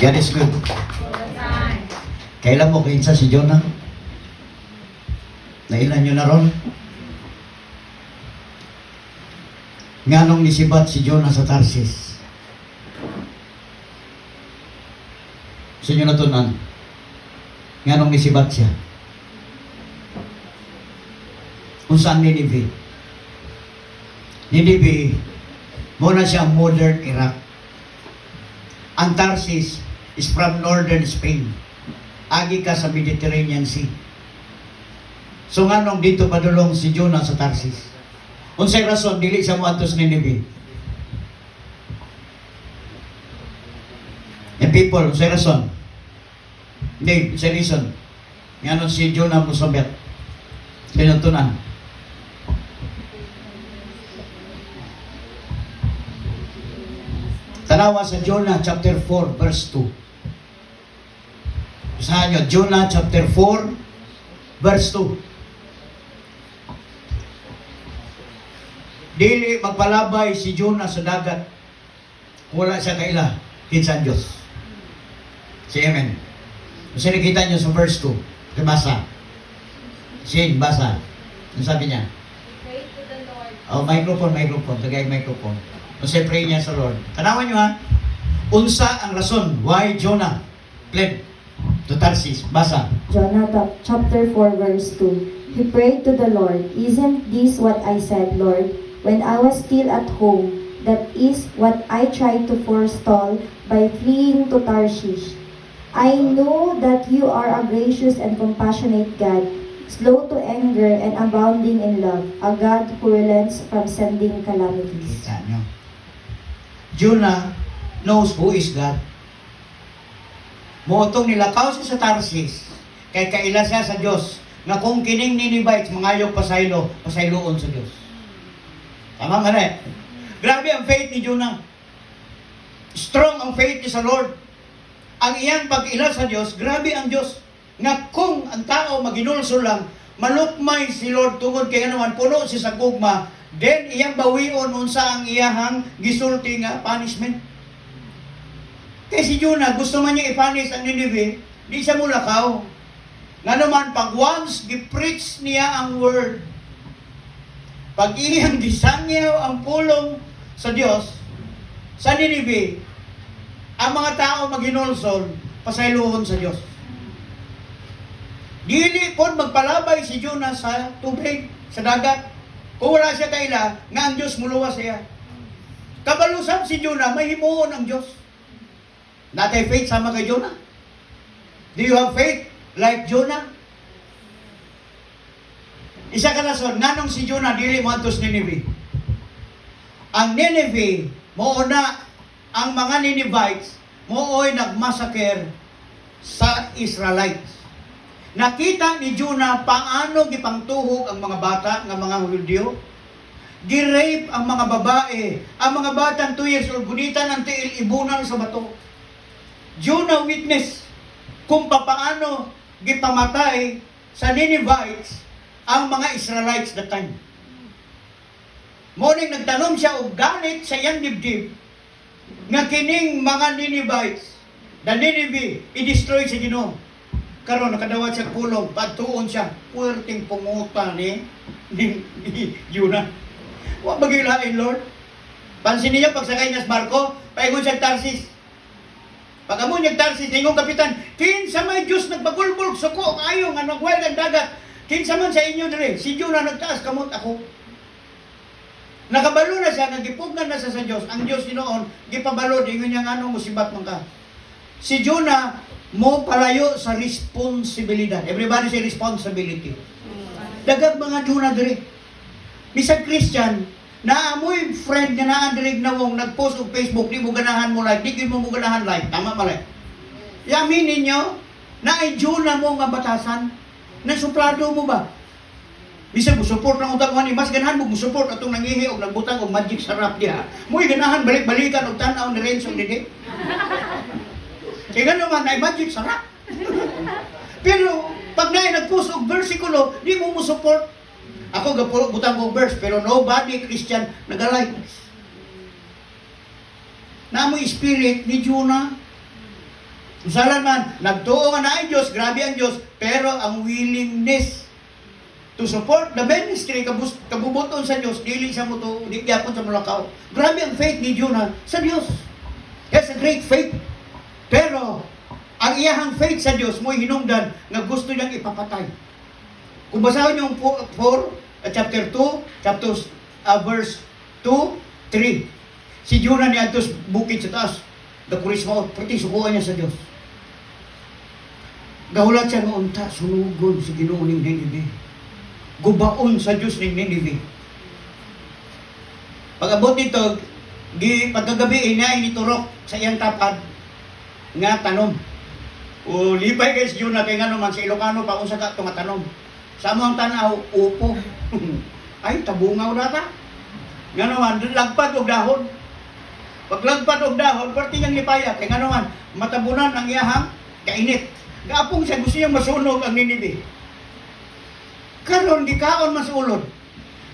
God is good. Kailan mo kainsa si Jonah? Nailan nyo na ron? Nganong nisibat si Jonah sa Tarsis? Sa inyo natunan? Nganong nisibat siya? Kung saan Nineveh? Nineveh, muna siya modern Iraq. Ang Tarsis is from northern Spain. Agi ka sa Mediterranean Sea. So nganong dito padulong si Jonah sa Tarsis? Unsay rason dili siya moadto sa Nineveh? And people, unsay rason? Hindi, unsay reason? Nganon si Jonah mosobet. Sinutunan. Tanawa sa Jonah chapter 4 verse 2. Basahan nyo, Jonah chapter 4 verse 2. Dili magpalabay si Jonah sa dagat. Wala siya kaila, kinsa Diyos. Si Amen. Kasi nakita nyo sa verse 2. Basa. Sin, basa. Ano sabi niya? Pray to the Lord. Oh, microphone. Tagay microphone. Kasi pray niya sa Lord. Tanawan nyo ha. Unsa ang rason why Jonah fled to Tarsis. Basa. Jonah chapter 4 verse 2. He prayed to the Lord, "Isn't this what I said, Lord, when I was still at home? That is what I tried to forestall by fleeing to Tarshish. I know that you are a gracious and compassionate God, slow to anger and abounding in love, a God who relents from sending calamities." Kita nyo. Jonah knows who is God. Mootong nilakaw siya sa Tarsis, kay kaila siya sa Diyos, na kung kining Ninevites, mangayog pasayloon sa Diyos. Tama nga rin. Grabe ang faith ni Jonah. Strong ang faith niya sa Lord. Ang iyang pag-ila sa Diyos, grabe ang Diyos. Nga kung ang tao maginulso lang, malukmay si Lord tungod kaya naman puno si sa gugma, then iyang bawion unsa ang iyahang gisulti nga punishment. Kaya si Jonah, gusto man niya ipanis ang Nineveh, di siya mulakaw. Nga naman, pag once gi-preach niya ang word, pag iyang gisangyaw ang pulong sa Diyos, sa Nineveh, ang mga tao maginulsol, pasayloon sa Diyos. Dili po magpalabay si Jonah sa tubig, sa dagat. Kung wala siya kaila, nga ang Diyos muluwas siya. Kabalusan si Jonah, may himuon ang Diyos. Natay faith sama kay Jonah? Do you have faith like Jonah? Isa ka rason, nganong si Jonah dili mo antos Nineveh? Ang Nineveh, moona ang mga Ninevites, mooy nagmassacre sa Israelites. Nakita ni Jonah paano gipangtuhog ang mga bata ng mga Hudyo. Gi-rape ang mga babae. Ang mga batang 2 years old, gunitan ang tiil, ibunan sa bato. Jonah witness kung paano gipamatay sa Ninevites ang mga Israelites that time. Morning nagtanom siya og galit sa iyang dibdib nga kining mga Ninevites, the Nineveh, i-destroy sa Ginoo. Karon nakadawat siya kulong, pagtuon siya, puwerteng punguta ni Jonah. Wa magilain Lord. Pansin niya pagsakay niya sa barko, paingon siya Tarsis. Pag amo niya Tarsis, tingong kapitan, kinsa may Diyos nagbagulbog, suko, kayo nga nagwal ng dagat. Kinsa man sa inyo dire, si Jonah nagtaas, kamot ako. Nakabalo na siya, nagipugnan na siya sa Diyos. Ang Diyos noon, gipabalo, ingon niya nga musibat man ka. Si Jonah, mo palayo sa responsibilidad. Everybody say responsibility. Dagag mga Jonah dire. Bisag Christian, naamoy friend nga naandirig na mong nag-post og Facebook, di mo ganahan mo like, di mo ganahan like. Tama pala. Yamin ninyo, na ay Jonah mo nga batasan, nasuplado mo ba? Bisag mo support ng utang ni mas ganahan mo support atong nangihi og nagbutang og magic sarap diha. Mo'y ganahan balik-balikan og tan-aw ni Renzo didi. Kaya naman ay magic sarap. Pero pag nag-post og bersikulo, di mo support. Ako butang og verse pero nobody Christian nag-like. Naamoy spirit ni Jonah. Usalan man, nagtuo nga na ay Diyos, grabe ang Diyos, pero ang willingness to support the ministry, kabubuton sa Diyos, dili sa mo to, di gyapon sa mulakaw. Grabe ang faith ni Jonah sa Diyos. That's a great faith. Pero, ang iyahang faith sa Diyos, mo hinungdan na gusto niyang ipapatay. Kung basahin yung chapter 2, verse 2, 3. Si Jonah ni Atos bukid sa taas. Dakuris mo, pati sukuan niya sa Diyos. Gahulat siya noon ta, sunugon si Ginoo ning Ninive. Gubaon sa Diyos ning Ninive. Pag-abot nito, pagkagabi niya initurok sa iyang tapad nga tanom. O lipay guys Jonah kay ngano man sa Ilocano pa usa ka tumatanom. Sa among tanaw upo. Ay tabungaw na ta. Ngano man lagpad og dahon. Paglagpad og dahon, perti niyang lipaya kay ngano man matabunan ang iyahang kainit. Gaapong siya gusto niyang masunog ang Ninive. Karon di kaon masulod.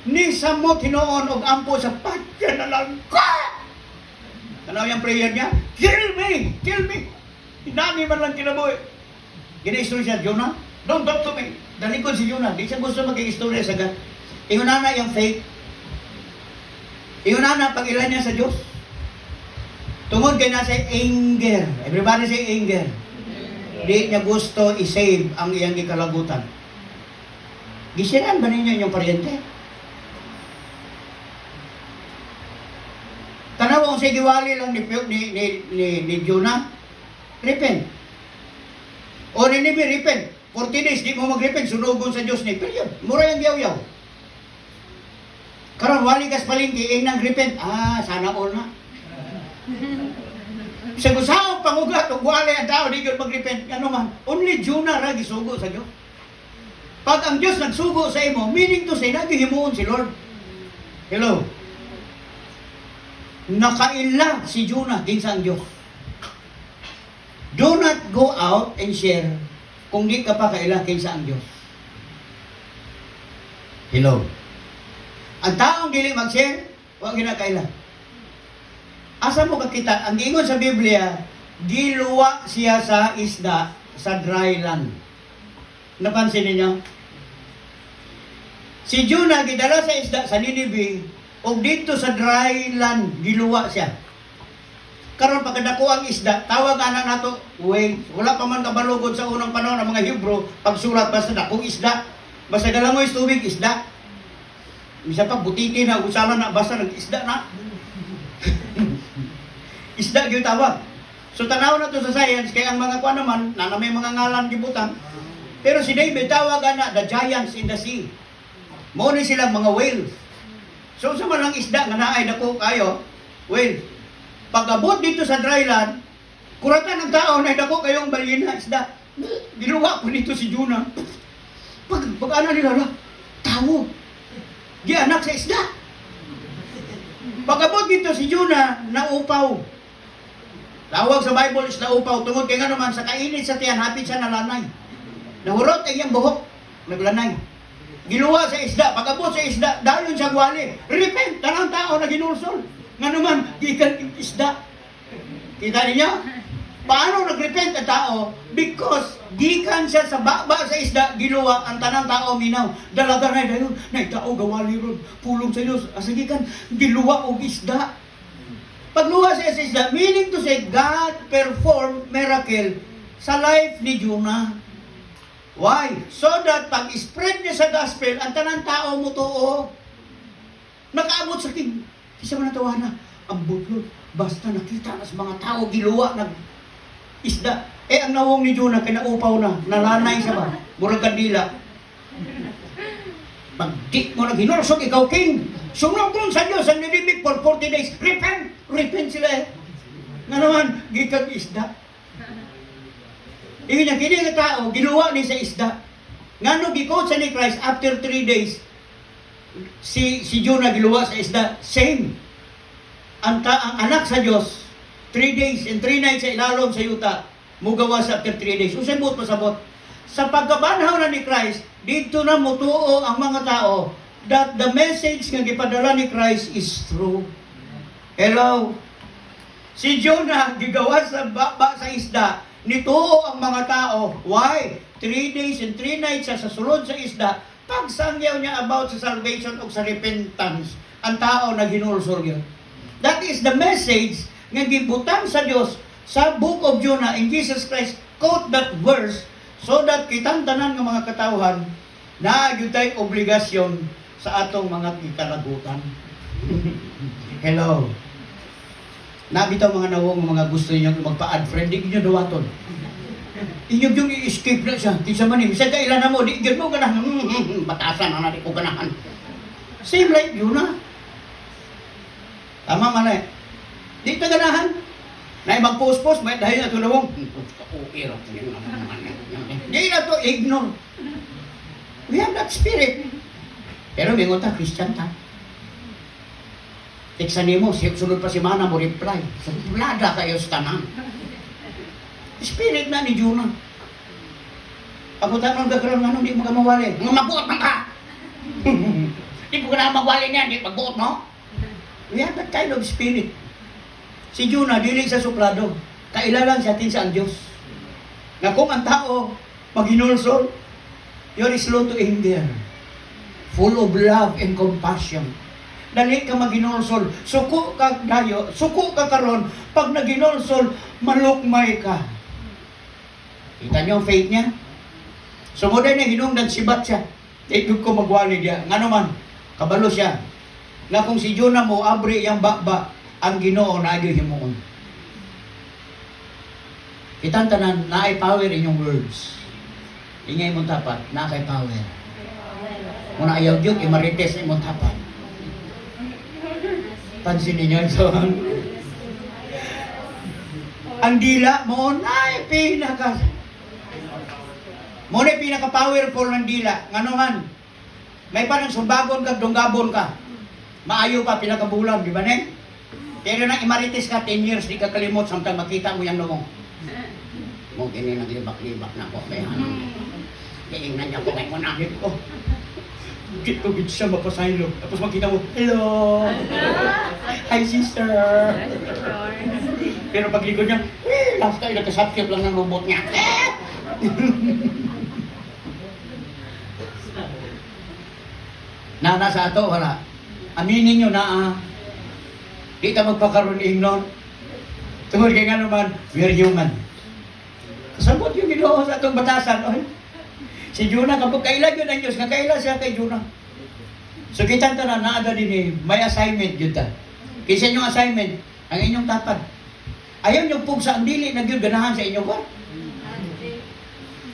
Ni samot hinoon og ampo sa patya na lang ko. Tanaw yung prayer niya, kill me, kill me. Hinami man lang kinabuhi. Gina-istorya siya, Jonah, don't talk to me. Dalikod si Jonah, di siya gusto mag-istorya sa God. Ihunana yung faith. Ihunana pag-ilan niya sa Diyos. Tungod kay nasa anger. Everybody say anger. Di niya gusto i-save ang iyang ikalagutan. Gisiran ba ninyo inyong paryente? Tanaw kung sa giwali lang ni Jonah, repent. O Ninive, repent. 40 days, di mo mag-repent, sunugon sa Diyos ni. Pero yun, mura yung yaw-yaw. Karon wali kas palingki, nang repent. Sana all na. Sa gusaw pangugat og wali ang tao di gyud mag-repent ano man only Jonah ra gisugo sa Dios. Pag ang Dios nagsugo sa imo, meaning to say nagihimuon si Lord. Hello. Nakaila si Jonah kinsa ang Dios. Do not go out and share kung di ka pa kaila kinsa ang Dios. Hello. Ang taong dili mag-share, wa gina kaila. Asa mo kakita? Ang ingon sa Biblia, giluwa siya sa isda sa dry land. Napansin ninyo? Si Jonah gidala sa isda sa Ninive o dito sa dry land giluwa siya. Karon pagkadako ang isda, tawag ana nato, wala pa man kabalugod sa unang panahon ng mga Hebrew, pagsurat basta dakong isda. Basta galamoy tubig isda. Misa pa butiti na usala na basta nag-isda na. Isda gyud tawag. So tanaw na to sa science kay ang mga kuan naman na may mga ngalan gibutan. Pero si David tawag ana the giants in the sea. Mao ni sila mga whales. So sa man lang isda nga naay dako kayo, whale. Pag-abot dito sa dry land, kuratan ng tao na dako kayong balyena isda. Giluwa po dito si Jonah. Pag ano nila tao. Di anak sa isda. Pag-abot dito si Jonah naupaw. Tawag sa Bible is naupaw. Tungod kay nga naman sa kainit sa tiyan, hapit siya nalanay. Nahurot ay iyang buhok. Naglanay. Giluwa sa isda. Pag-abot sa isda, dayon siya gwali. Repent! Tanang tao na ginulsol. Nga naman, gikan isda. Kita niyo? Paano nag-repent ang tao? Because gikan siya sa baba sa isda, giluwa, ang tanang tao minaw. Dalaga na dayon. Nay tao gawali ron. Pulong sa Diyos. Sige kan, giluwa og isda. Pagluwa sa isda, meaning to say, God performed miracle sa life ni Jonah. Why? So that pag-spread niya sa gospel, ang tanang tao mo to, nakaabot sa king. Isa man natawa na, ang budlod, basta nakita na sa mga tao, giluwa, isda. Ang nawong ni Jonah, kinaupaw na, nalanay siya ba? Murag kandila. Pag di mo naghinursog, ikaw king, sumugon sa Diyos ang nilibig for 40 days. Repent! Repent sila Nga naman, gikan isda. Yung kini nga tao, giluwa ni sa isda. Nga no, gikot sa ni Christ, after 3 days, si Jonah giluwa sa isda. Same. Ang anak sa Diyos, 3 days and 3 nights sa ilalom sa yuta, mugawas after 3 days. Usabot pasabot. Sa pagkabanhaw na ni Christ, dito na mutuo ang mga tao that the message nga gipadala ni Christ is true. Hello? Si Jonah gigawas sa baba sa isda, nituo ang mga tao. Why? 3 days and 3 nights siya sa sulod sa isda. Pagsangyaw niya about sa salvation o sa repentance, ang tao naghinulsol yun. That is the message nga gibutang sa Dios sa Book of Jonah, and Jesus Christ quote that verse so that kitang tanan ng mga katawhan na gyud tay obligasyon sa atong mga kitalagutan. Hello. Nabitaw mga nawong mga gusto niyo magpa-add friend, di niyo dawaton. Inyo yung i-escape na siya. Tinsa man eh. Bisa ka ilan na mo, di mo ganahan. Batasan na natin ko ganahan. Same like yun na. Tama man eh. Di ka ganahan. Na mag-post-post, may dahil na ito na mong. Di na to, ignore. We have that spirit. Pero mingon ta, Christian ta. Teksan mo, sunod pa si Mana mo reply. So, lada kayo sa tanan. Spirit na ni Jonah. Pagkutan ng gagawin nga di mo ka mawali. Nga magbuot man ka! Di mo ka na mawali niya, di magbuot mo. We have that kind of spirit. Si Jonah, dili sa suplado. Kailalan sa atin sa ang Diyos. Na kung ang tao maghinulsol, you're slow to anger. Full of love and compassion. Dali ka maghinulsol. Suko ka dayo, suko ka karon. Pag naghinulsol, malukmay ka. Kita niyo ang faith niya? Sumuday na hinungdan sibat siya. Tigog ko magwali niya. Nga naman, kabalo siya. Na kung si Jonah mo, abri yung bakba, ang Ginoo na ayoy himuon. Kitang tanan, naay power inyong words. Ingay mong tapat, naay power. Muna ayaw yung imarites imong tapat. Pansin ninyo ito. Ang dila mo, naay pinaka. Mo na pinaka-powerful ng dila. Nganuhan, may parang sumbagon ka, dunggabon ka. Maayo pa, pinakabulang, di ba ne? Pero nang imarites ka, 10 years, di ka kalimot, samtang makita mo yan mo. Mo, kini naglibak-libak na ko. Kaya ano, kiingnan niya ko ngayon na. Oh, git ko git siya mapasaylo. Tapos makita mo, hello! Hi, sister! Pero pag likod niya, last time, nagkasapkip lang ng robot niya. Na nasa ato, wala. Aminin nyo na, di ta magpakaroon ingnon. Tungkol kay nga naman, we're human. Kasabot yung Ginoo sa atong batasan. Oy. Si Jonah, kapag kailan yun ang Diyos, kailan siya kay Jonah. So kita na naada din eh, may assignment yun ta. Kaysa inyong assignment, ang inyong tapad. Ayaw nyo pugsa ang dili, nagyod ganahan sa inyo ba?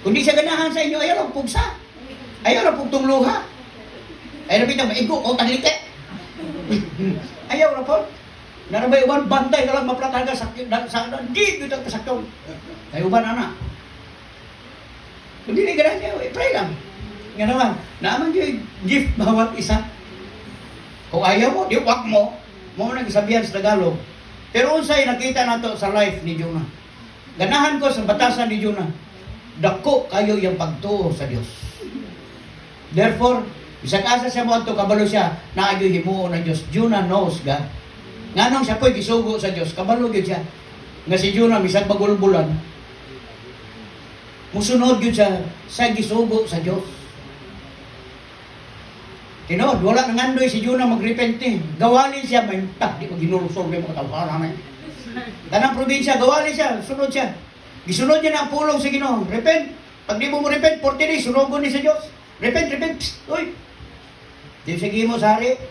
Kung di siya ganahan sa inyo, ayaw lang pugsa. Ayaw lang pugtong luha. Ayaw lang pitang maigo, o taglite. Ayaw lang po. Narabay uban, bantay ka lang maplataga sa di dito ang kasakyon. Ay uban anak. Kung di na ganahan niya, pray lang. Nga naman, naaman yung gift bawat isa. Kung ayaw mo, di wak mo. Mo nang sabihan sa Tagalog. Pero unsay nakita nato sa life ni Jonah. Ganahan ko sa batasan ni Jonah. Dako kayo yung pagtuo sa Dios. Therefore, bisag asa siya mo ato kabalo siya na ayo himuon ng Dios. Jonah knows God. Nganong siya po'y gisugo sa Dios, kabalo gyud siya. Nga si Jonah bisag bagulbulan. Musunod gyud siya sa gisugo sa Dios. Tinod, wala nang andoy si Jonah magrepente. Gawali siya, may di maginurusog yung mga tawaran eh. Tanang probinsya, gawali siya, sunod siya. Gisunod niya na ang pulong sa Ginoo. Repent. Pag di mo repent, 40 days, sunugon ni sa Diyos. Repent, repent. Psst, uy. Di sige mo sa hari,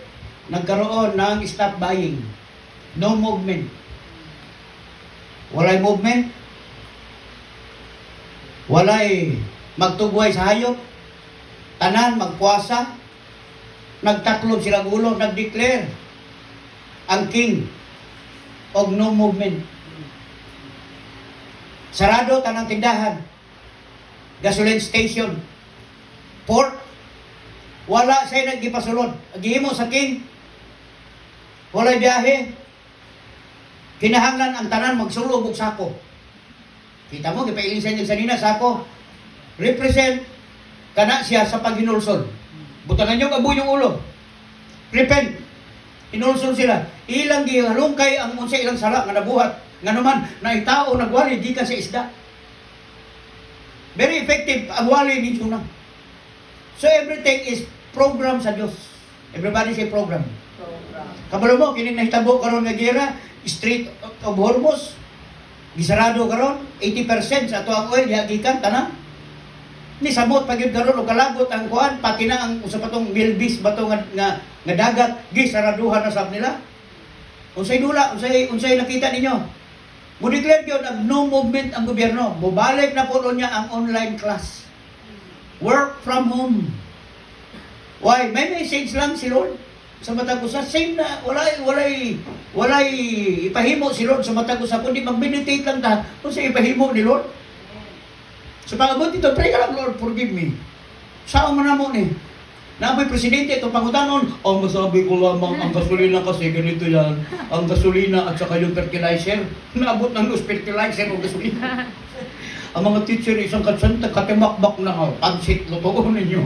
nagkaroon ng stop buying. No movement. Walay movement. Walay magtugway sa hayop. Tanan, magpuasa. Nagtaklob sila ulo, nag-declare ang king of no movement. Sarado tanang tindahan, gasoline station, port, wala siya naggipasulod. Agihimo sa king, walay biyahe, kinahanglan ang tanan magsulog og sako. Kita mo, gipailing sa inyo sanina, sako, represent kana siya sa paghinulsol. Butangan nyo kabuy yung ulo. Repent. Hinulsol sila. Ilang gihalungkay ang unsa ilang sala nga nabuhat. Nga naman, na itao nagwali, di ka sa isda. Very effective ang wali ni Jonah. So everything is program sa Dios. Everybody say program. Kabalo mo kining nahitabo karon nga gera, Strait of Hormuz gisarado karon, 80% sa ato ang oil gihagikan tanan. Ni samot pagyud karon og kalagot ang kuan, pati na ang usa pa tong Milbis bato nga dagat gisaraduhan na sab nila. Unsay dula, unsay nakita ninyo? Mo-declare yun ang no movement ang gobyerno. Mubalik na po niya ang online class. Work from home. Why? May message lang si Lord sa matag usa. Same na, walay ipahimo si Lord sa matag usa. Kundi mag-meditate lang ta kung sa ipahimo ni Lord. So pag-abot dito, pray ka lang, Lord, forgive me. Saan mo na mo ni? Naboy presidente itong pangutanon, ang masabi ko lamang, ang gasolina kasi ganito yan. Ang gasolina at saka yung fertilizer. Naabot ng fertilizer o gasolina. Ang mga teacher, isang katsanta, katimakbak na nga. Pansit, lutoon ninyo.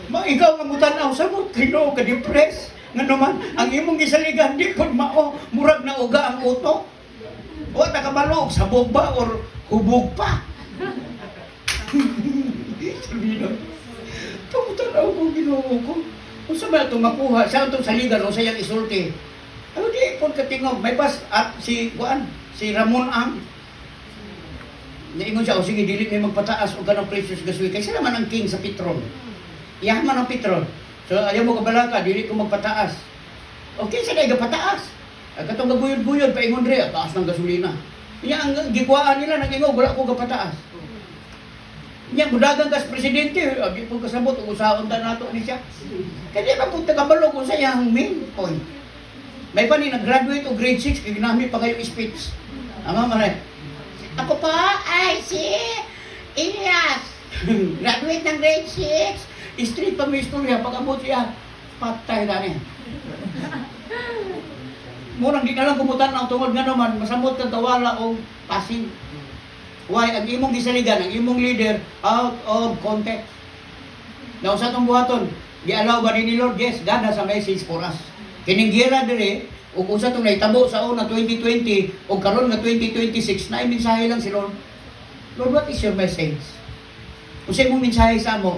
Ikaw ang mutanaw sa mo, kino, ka-depress. Nga naman, ang imong gisaligan, di po mao, murag na uga ang utok. O, nakabalog, sabog ba, or hubog pa. Sabi na, pagutanaw ko, ginoo ko. Kung sa ba itong makuha, sa itong saligan o sa iyang isulti. Ano di, kung katingog, may bas, at si Ramon Ang, naingon siya, o sige, dili may magpataas o ganang precious gasoil. Kaysa naman ang king sa petrol. Iyaman ang petrol. So, ayaw mo kabalaka, dili ko magpataas. Okay, sa naiga pataas. Katong gaguyod-guyod, paingon rin, taas ng gasolina. Iya ang gikwaan nila, nag-ingog, wala ko kapataas. Iya, budagang kas presidente, di po kasabot, usaon ta nato ni siya. Kaya ba po tagabalog kung sa iyang main point. May pa ni nag-graduate o grade 6, kaya ginamit pa kayo speech. Ama maray. Ako pa ay si Elias. Graduate ng grade 6. Street pa may istorya, pag-abot siya, patay na niya. Murang di na lang kumutan ang tungod nga naman, masamot kang tawala o passing. Why? Ang imong gisaligan, ang imong leader, out of context. Na usa tong buhaton, gi-allow ba ni Lord? Yes, God has a message for us. Kining gira dire, ug usa tong nahitabo sa una 2020 ug karon nga 2026, na mensahe lang si Lord. Lord, what is your message? Usa imong mensahe sa amo?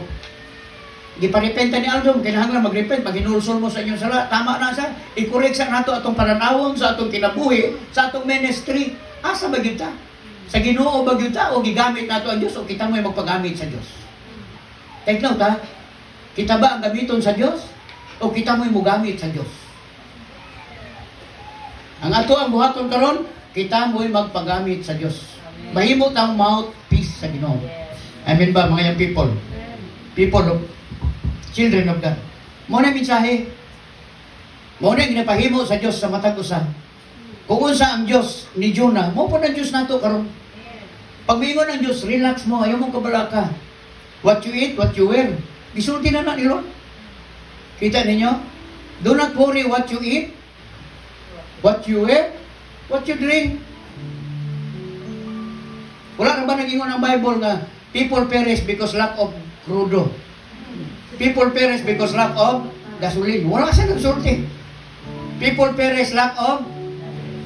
Giparepenta ni Aldom, kinahanglan mag-repent, pag hinulsol mo sa inyong sala, tama na sa, i-correct sa nato atong pananawon, sa atong kinabuhi, sa atong ministry. Asa ba gyud ta? Sa Ginoo ba gyud ta o gigamit nato ang Dios o kita mo'y magpagamit sa Dios? Take note ha. Kita ba ang gamiton sa Dios o kita mo'y mogamit sa Dios? Ang ato ang buhaton karon, kita mo'y magpagamit sa Dios. Mahimo tang mouthpiece sa Ginoo. Amen ba mga young people? People of children of God. Mo na mensahe. Mo na ginapahimo sa Dios sa matag usa. Kung unsa ang Dios ni Jonah, mo po na Dios nato karon. Pag miingon ang Dios, relax mo, ayaw mong kabalaka. What you eat, what you wear. Gisulti na ni Lord. Kita ninyo? Do not worry what you eat, what you wear, what you drink. Wala na ba nag-ingon ang Bible nga people perish because lack of crudo? People perish because lack of gasoline. Wala siya nagsulti. People perish lack of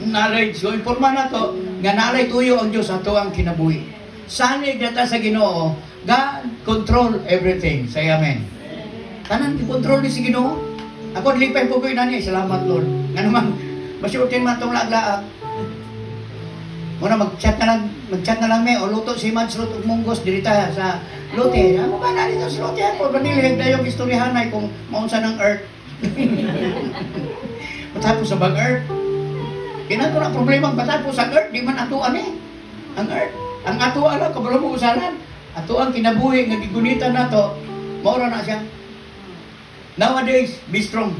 knowledge. So, informa na to, nga nalay tuyo ang Diyos ato ang kinabuhi. Sanig na ta sa Ginoo, God control everything. Say amen. Tanan, i-control ni si Ginoo. Ako, lipay po ko yun nani. Salamat, Lord. Nga naman, masyutin man itong laag-laag. Muna, mag-chat na lang may, o luto si Mads, luto munggos, dirita sa lote. Ako ba na dito sa lote ako? Panilig na yung istoryahanay kung maunsa ng earth. Matapos sa bag earth. Kinato na problema, matapos sa earth, di man atuan eh. Ang earth. Ang atuan lang, kabalo mo usalan. Atuan kinabuhi, nga gigunitan na to, maura na siya. Nowadays, be strong.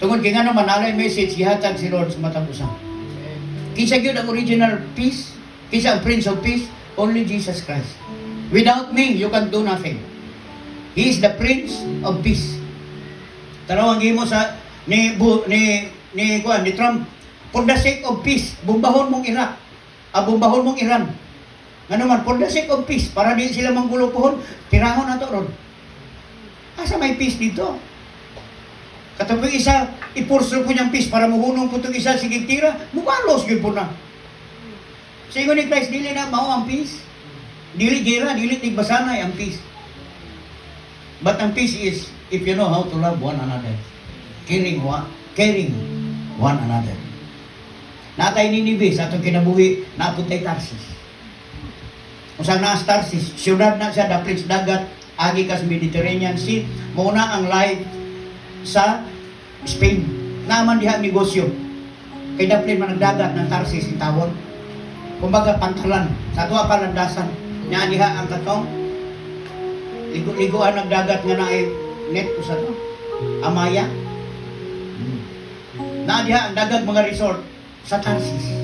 Tungod kaya nga naman, alay message, ihatag si Lord sa matapusan. Kisa yun ang original peace, kisa ang Prince of Peace, only Jesus Christ. Without me, you can do nothing. He is the Prince of Peace. Tarawang mo sa ni Trump, for the sake of peace, bumbahon mong Iraq, bumbahon mong Iran. Nga naman, for the sake of peace, para di sila manggulo pohon, tirahon na to ron. Asa may peace dito? Katapos isa, ipurso po niyang peace para muhunong po itong isa, sige tira, mubalos yun po na. Sa ingon ni Christ, dili na mao ang peace. Dili gira, dili tigbasanay ang peace. But ang peace is if you know how to love one another. Caring one another. Natay Ninive sa atong kinabuhi, napuntay Tarsis. Usang naas Tarsis, siyudad na siya, daplit sa dagat, agi kas Mediterranean Sea, muna ang life sa Spain. Naman diha ang negosyo. Kay daplit man ang dagat ng Tarsis, itawon. Kumbaga pantalan, sa tuwa palandasan. Nya diha ang katong, ligo-liguan ng dagat nga na ay net o sa to. Amaya. Na diha ang dagat mga resort sa Tarsis.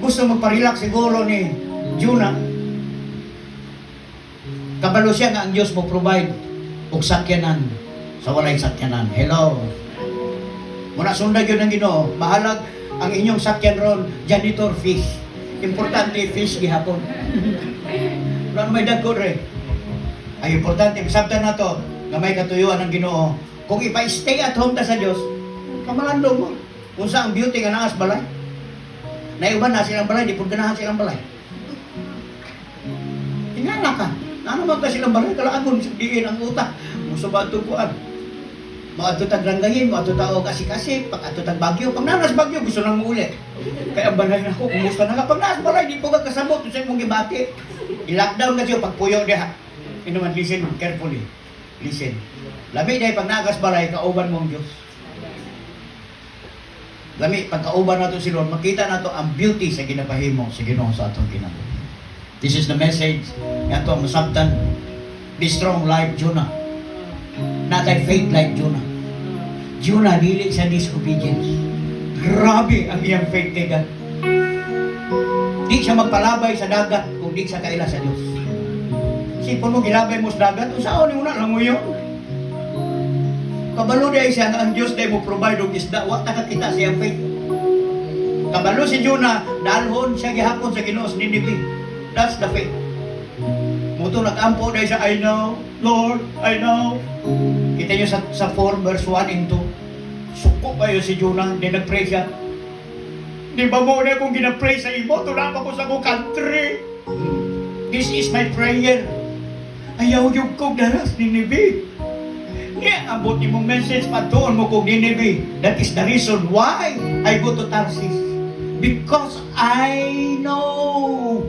Gusto magparelax siguro ni Jonah. Kabalo siya nga ang Diyos mo provide og sakyanan sa walay sakyanan. Hello. Muna sundag yun ang Ginoo. Mahalag ang inyong sakyan ron, janitor fish. Importante fish gihapon. Wala na may dagko re. Ay importante, sabtan na to, na may katuyuan ng Ginoo. Kung ipa-stay at home ta sa Diyos, kamalandong mo. Kung sa ang beauty nga naas balay. Naiuban na silang balay, di po ganahan silang balay. Tingala ka. Ano ba silang balay? Kalaagon, diin ang utak. Muso ba ito kuan? Mga tag ranggayin, mga tao kasi-kasi, pag tag bagyo. Pag nanas bagyo, gusto nang muuli. Kaya ang balay na ako, kumusta na nga. Pag nanas balay, di po ka kasabot. Gusto mong gibati. I-lockdown kasi pag puyo diha. Inuman, listen carefully. Listen. Labi dahil pag nagas balay, kauban mong Diyos. Lami, pag kauban nato si Lord, makita nato ang beauty sa ginapahimo sa Ginoo sa atong kinabuhi. This is the message. Yan to ang masabtan. Be strong like Jonah. Not like faith like Jonah. Jonah dili sa disobedience. Grabe ang iyang faith kay God. Di siya magpalabay sa dagat kung di siya kaila sa Diyos. Sipon mo gilabay mo sa dagat, usaon mo na lang mo yun. Kabalo dahil siya nga ang Diyos dahil mo provide og isda, wak nakakita siyang faith. Kabalo si Jonah, dalhon siya gihapon sa Ginoo sa Ninive. That's the faith. Muto nag-ampo dahil siya, I know, Lord, I know. Kita nyo sa 4 verse 1 and 2. Suko kayo si Jonah, hindi nag-pray siya. Di ba mo na kung ginapray sa imo, tulak ako sa kong country. This is my prayer. Ayaw yung kong daras ni Ninive. Niya, abot ni mong message pa doon mo kong Ninive. That is the reason why I go to Tarsis. Because I know.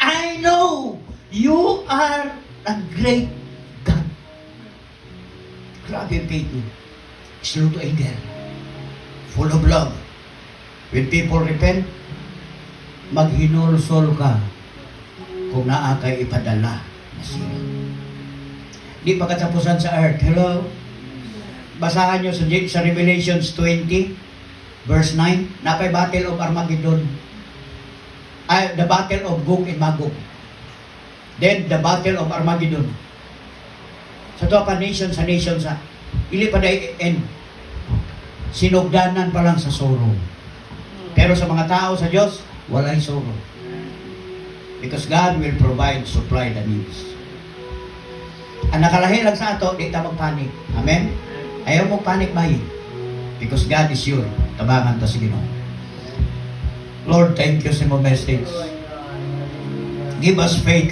I know you are a great God. Grabe ang faith mo. Slow to anger. Full of love. When people repent, maghinulsol ka kung naa kay ipadala na sila. Di pa katapusan sa earth. Hello? Basahan nyo sa Revelations 20, verse 9, napay Battle of Armageddon. The Battle of Gog and Magog. Then, the Battle of Armageddon. Sa to pa nation sa ili pa dahil end. Sinugdanan pa lang sa sorrow. Pero sa mga tao sa Diyos, walay sorrow. Because God will provide, supply the needs. Ang nakalahi lang sa ato, di ta magpanik. Amen? Ayaw mong panik bayi. Because God is sure. Tabangan ta sa Ginoo. Lord, thank you sa mga message. Give us faith